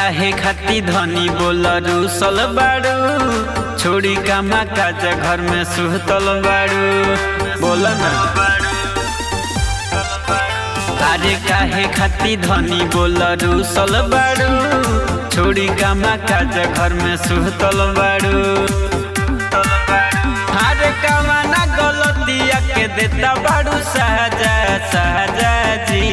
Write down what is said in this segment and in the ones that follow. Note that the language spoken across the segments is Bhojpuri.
काहे खाती धनी बोल रूसल बाड़ू, छोड़ी कामा काज घर में सुहतल बाड़ू। बोल ना अरे काहे खाती धनी बोल रूसल बाड़ू, छोड़ी कामा काज घर में सुहतल बाड़ू। अरे कामा ना गलतिया के देता बाड़ू सहजा सहजा जी।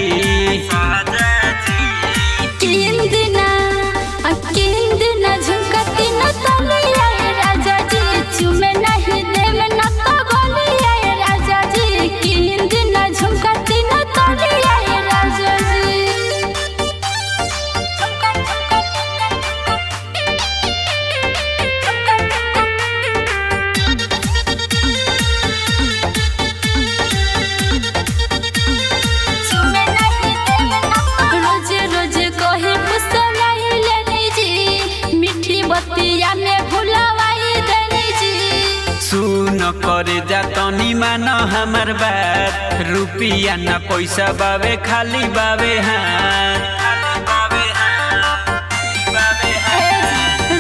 सुन करे जा तनी मान हमार बात, रुपिया ना पैसा बावे खाली बावे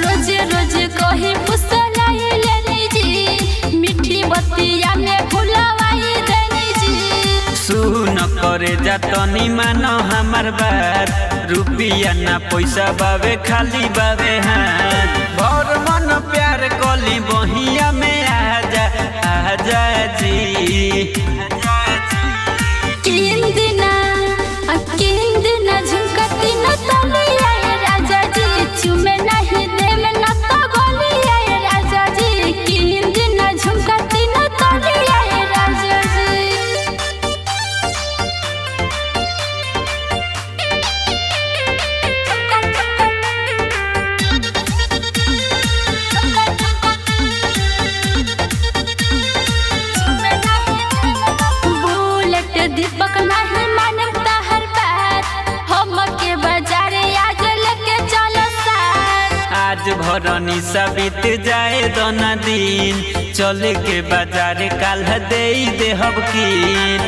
रोज रोज कही फुसलाई लेनी जी, मीठी बतिया में भुलवाई देनी जी। सुन करे जा तनी मान हमार बात, रुपिया ना पैसा बावे खाली बावे भर मन प्यार कली बहिया में आजा आजा जी। किन दिना झुमकती न तलिया राजा जी, चुमे नहीं देम न तो गलिया राजा जी। किन दिना झुमकती न तलिया राजा जी। दीपक नहीं मानम तहर बात, हम के बाजारे आज लेके चलो साथ। आज भरनी बीत जाए दोना दिन, चले के बाजार काल दे देहब कीन।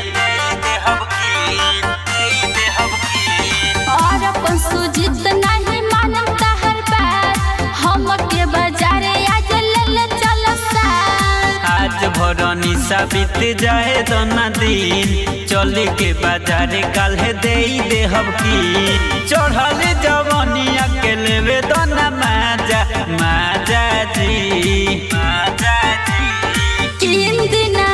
और अपन सुजीत नहीं मानम तहर बात, हम के बाजारे आज ले चलो साथ। आज भरनी बीत जाए दोना दिन, चले के बाजार काल दे देहब कीन। चढ़ल जवनिया के लेवे दोना माजा माजा जी। किन दिना